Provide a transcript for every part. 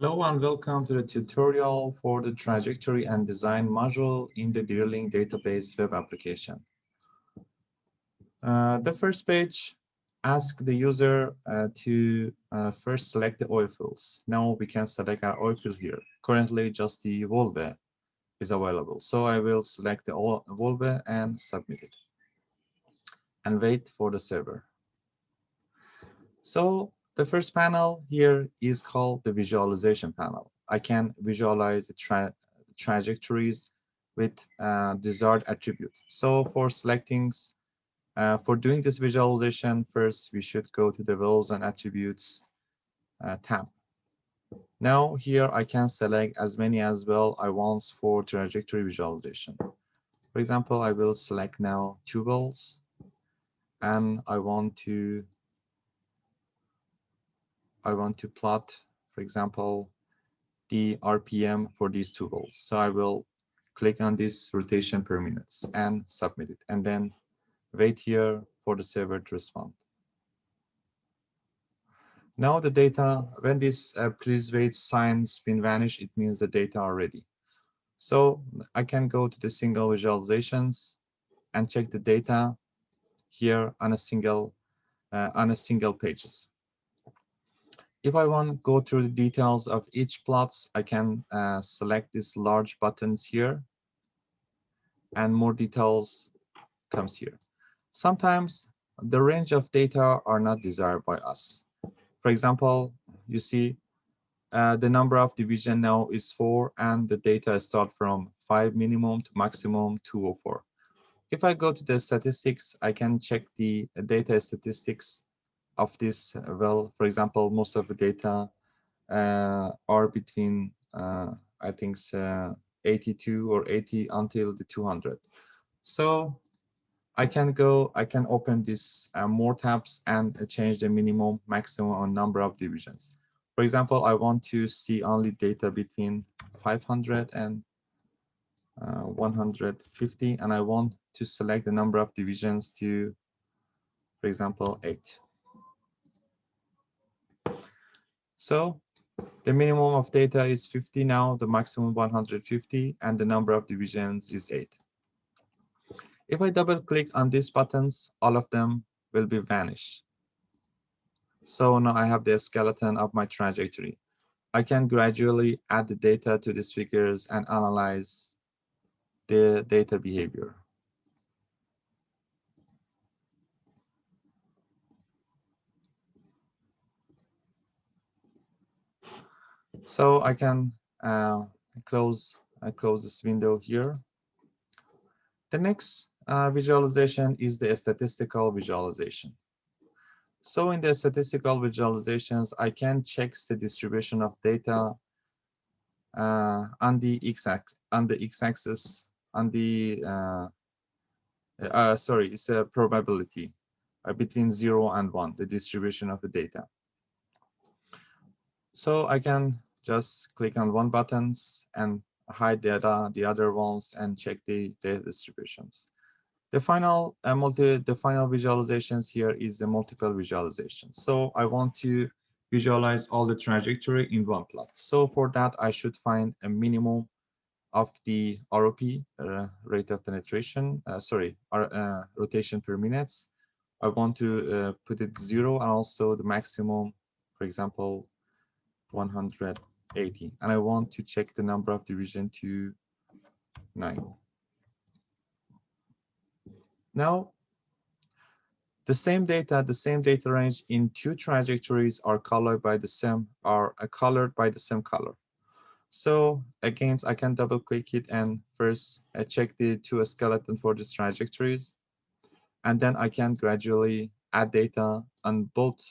Hello and welcome to the tutorial for the trajectory and design module in the drilling database web application. The first page asks the user to first select the oil fields. Now we can select our oil field here. Currently just the Volve is available. So I will select the Volve and submit it and wait for the server. So the first panel here is called the visualization panel. I can visualize the trajectories with desired attributes. So for for doing this visualization, first we should go to the Values and Attributes tab. Now here I can select as many as well I want for trajectory visualization. For example, I will select now 2 wells, and I want to plot, for example, the RPM for these 2 wells. So I will click on this rotation per minute and submit it, and then wait here for the server to respond. Now the data, when this please wait sign's been vanished, it means the data are ready. So I can go to the single visualizations and check the data here on a single pages. If I want to go through the details of each plots, I can select these large buttons here, and more details comes here. Sometimes the range of data are not desired by us. For example, you see the number of division now is 4, and the data start from 5 minimum to maximum 204. If I go to the statistics, I can check the data statistics of this well. For example, most of the data are between I think 82 or 80 until the 200. So I can open this more tabs and change the minimum, maximum, or number of divisions. For example, I want to see only data between 500 and 150, and I want to select the number of divisions to, for example, 8. So the minimum of data is 50 now, the maximum 150, and the number of divisions is 8. If I double click on these buttons, all of them will be vanished. So now I have the skeleton of my trajectory. I can gradually add the data to these figures and analyze the data behavior. So I can close this window here. The next visualization is the statistical visualization. So in the statistical visualizations, I can check the distribution of data on the x-axis, sorry, it's a probability between 0 and 1, the distribution of the data. So I can just click on one buttons and hide the other ones and check the data distributions. The final visualizations here is the multiple visualization. So I want to visualize all the trajectory in one plot. So for that, I should find a minimum of the ROP, rate of penetration, rotation per minute. I want to put it 0, and also the maximum, for example, 180. And I want to check the number of division to 9. Now, the same data range in 2 trajectories are colored by the same color. So again, I can double click it and first check the 2 skeleton for these trajectories, and then I can gradually add data on both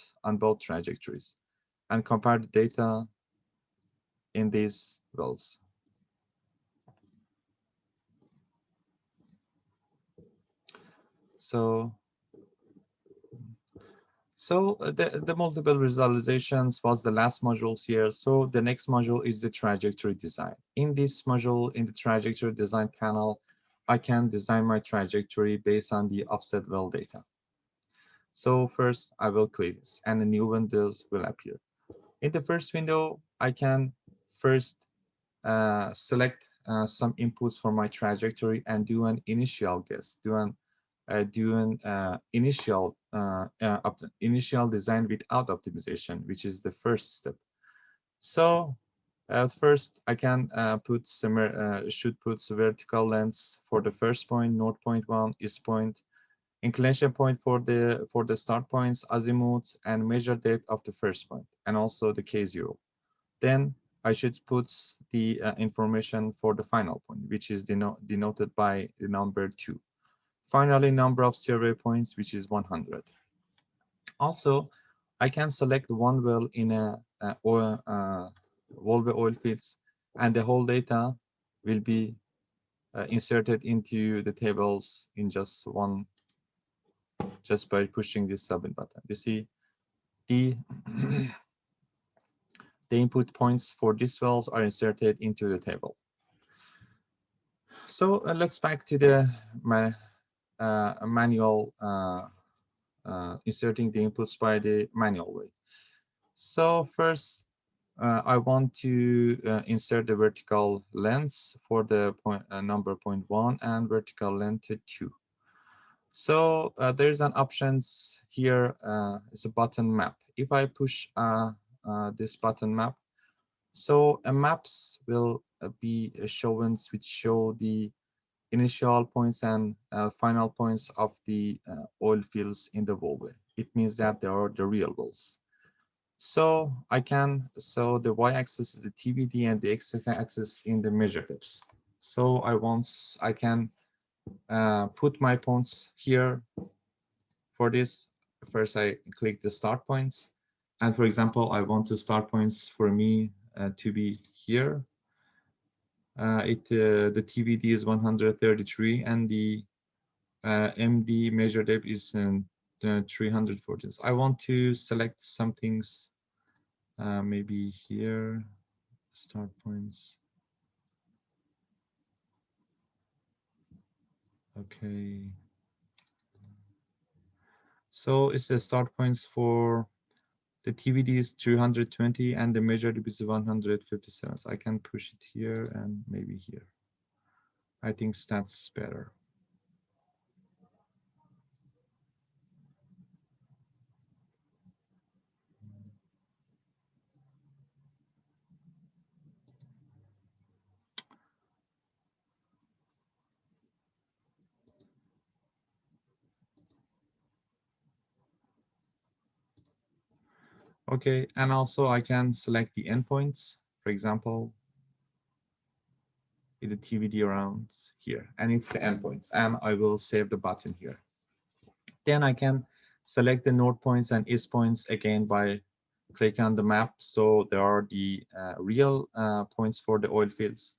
trajectories and compare the data in these wells. So the multiple visualizations was the last modules here. So the next module is the trajectory design. In this module, in the trajectory design panel, I can design my trajectory based on the offset well data. So first I will click this and a new windows will appear. In the first window, I can first select some inputs for my trajectory and do an initial guess, do an initial design without optimization, which is the first step. So first I can should put vertical lengths for the first point, north point 1, east point, inclination point for the start points, azimuth, and measure depth of the first point, and also the K0. Then I should put the information for the final point, which is denoted by the number 2. Finally, number of survey points, which is 100. Also, I can select one well in a oil fields, and the whole data will be inserted into the tables in just by pushing this submit button. You see the the input points for these wells are inserted into the table. So let's back to the manual inserting the inputs by the manual way. So first, I want to insert the vertical lengths for the number 0.1 and vertical length 2. So there's an options here. It's a button map. If I push this button map, so maps will be shown, which show the initial points and final points of the oil fields in the wellway. It means that they are the real wells. So so the y-axis is the TBD and the x-axis in the measure depths. So I can put my points here. For this, first I click the start points, and for example, I want to start points for me to be here. The TBD is 133 and the MD measure depth is 340. I want to select some things, maybe here, start points. Okay. So it's the start points for the TBD is 320 and the measure depth is 157. So I can push it here and maybe here. I think that's better. Okay, and also I can select the endpoints, for example, the TBD around here, and it's the endpoints, and I will save the button here. Then I can select the north points and east points again by clicking on the map. So there are the real points for the oil fields.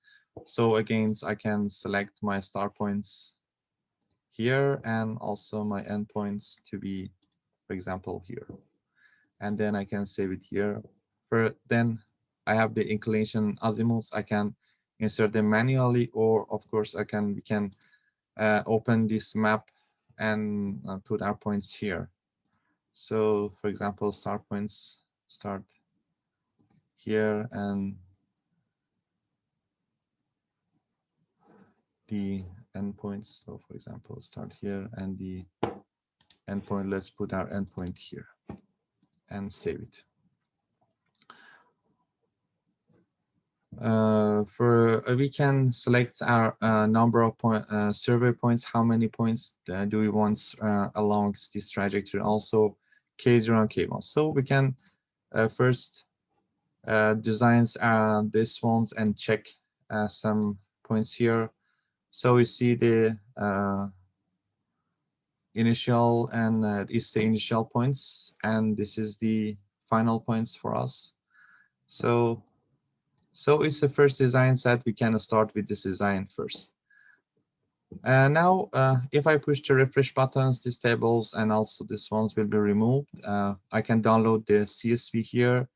So again, I can select my start points here and also my endpoints to be, for example, here. And then I can save it here. Then I have the inclination azimuths. I can insert them manually, or of course we can open this map and put our points here. So for example, start points start here and the endpoints. So for example, start here and the endpoint, let's put our endpoint here and save it. We can select our number of survey points. How many points do we want along this trajectory? Also, K0 and K1. So we can first design these ones and check some points here. So we see the initial and is the initial points, and this is the final points for us. So it's the first design that we can start with this design first. Now, if I push the refresh buttons, these tables and also these ones will be removed. I can download the CSV here,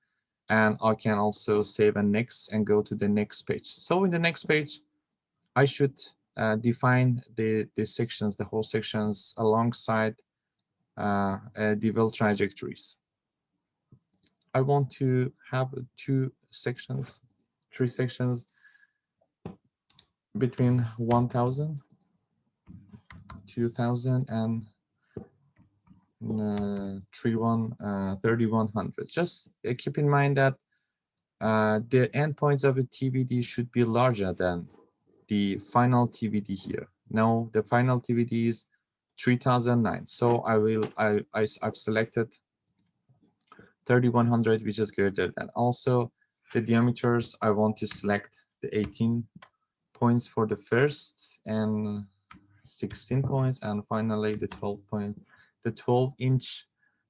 and I can also save and next and go to the next page. So in the next page, I should define the sections, the whole sections alongside the well trajectories. I want to have 2 sections. 3 sections between 1000, 2000, and 3100. Just keep in mind that the endpoints of a TBD should be larger than the final TBD here. Now the final TBD is 3009. So I've selected 3100, which is greater than. Also, the diameters, I want to select the 18 points for the first and 16 points, and finally the 12-inch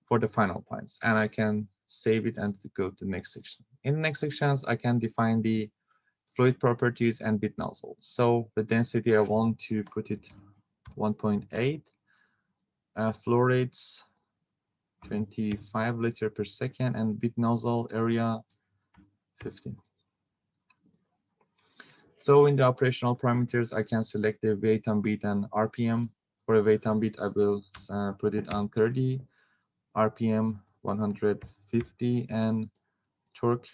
for the final points. And I can save it and go to the next section. In the next sections, I can define the fluid properties and bit nozzle. So the density, I want to put it 1.8, flow rates 25 liter per second, and bit nozzle area 15. So in the operational parameters, I can select the weight on beat and RPM. For a weight on beat, I will put it on 30, RPM 150, and torque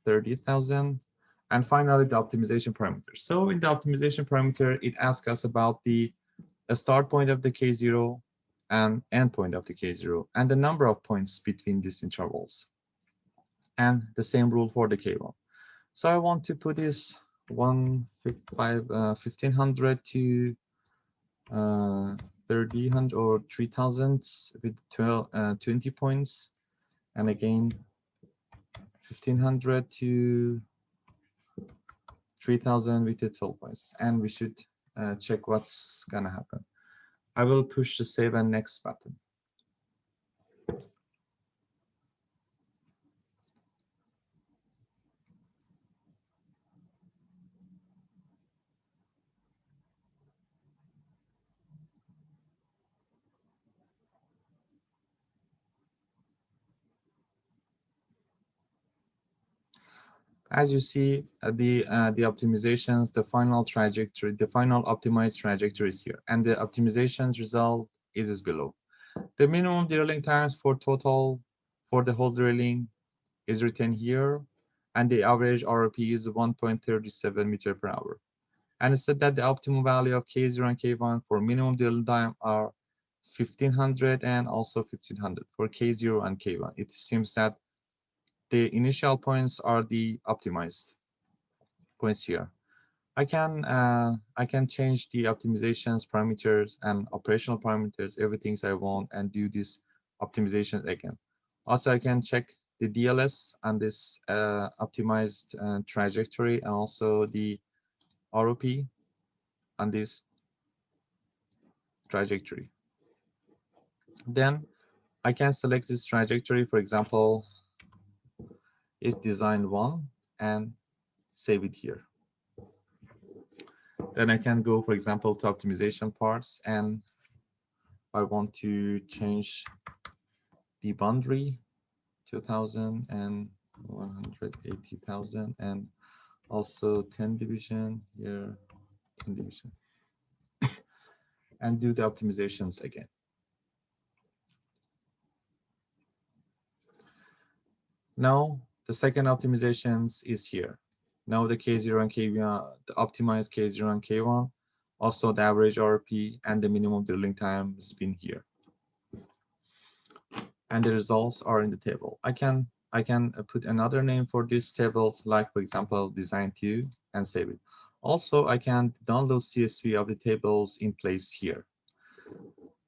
30,000. And finally, the optimization parameter. So in the optimization parameter, it asks us about the start point of the K0 and end point of the K0, and the number of points between these intervals. And the same rule for the K1. So I want to put this 1500 to 3000 or 3000 with 20 points, and again 1500 to 3000 with the 12 points, and we should check what's gonna happen. I will push the save and next button. As you see, the optimizations, the final trajectory, the final optimized trajectory is here, and the optimizations result is below. The minimum drilling times for the whole drilling is written here, and the average RP is 1.37 meter per hour. And it said that the optimal value of K0 and K1 for minimum drilling time are 1500 and also 1500 for K0 and K1. It seems that the initial points are the optimized points here. I can change the optimizations parameters and operational parameters, everything I want, and do this optimization again. Also, I can check the DLS and this optimized trajectory, and also the ROP on this trajectory. Then I can select this trajectory. For example, it's design 1 and save it here. Then I can go, for example, to optimization parts, and I want to change the boundary 2000 and 180,000, and also 10 division here, 10 division, and do the optimizations again. Now the second optimizations is here. Now the K0 and K1, the optimized K0 and K1, also the average RP and the minimum drilling time has been here. And the results are in the table. I can put another name for this table, like for example, design 2, and save it. Also, I can download CSV of the tables in place here.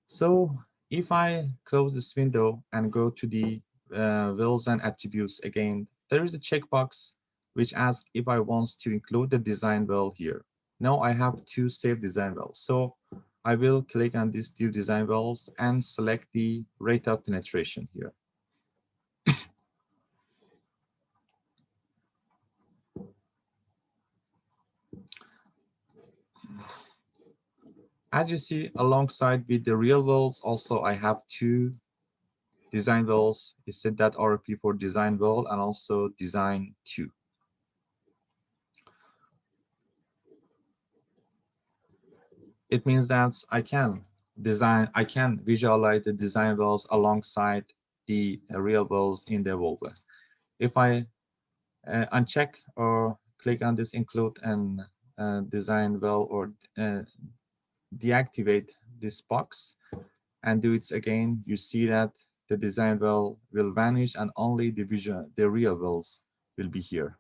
So if I close this window and go to the wells and attributes again, there is a checkbox which asks if I want to include the design well here. Now I have two saved design wells. So I will click on these two design wells and select the rate of penetration here. As you see, alongside with the real wells, also I have two design wells. It said that RP for design well and also design 2. It means that I can visualize the design wells alongside the real wells in the Volvo. If I uncheck or click on this include and design well, or deactivate this box and do it again, you see that the design well will vanish and only the real wells will be here.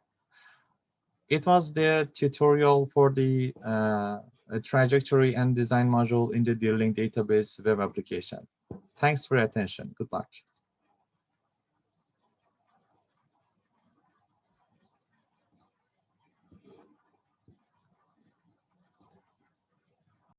It was the tutorial for the trajectory and design module in the drilling database web application. Thanks for your attention. Good luck.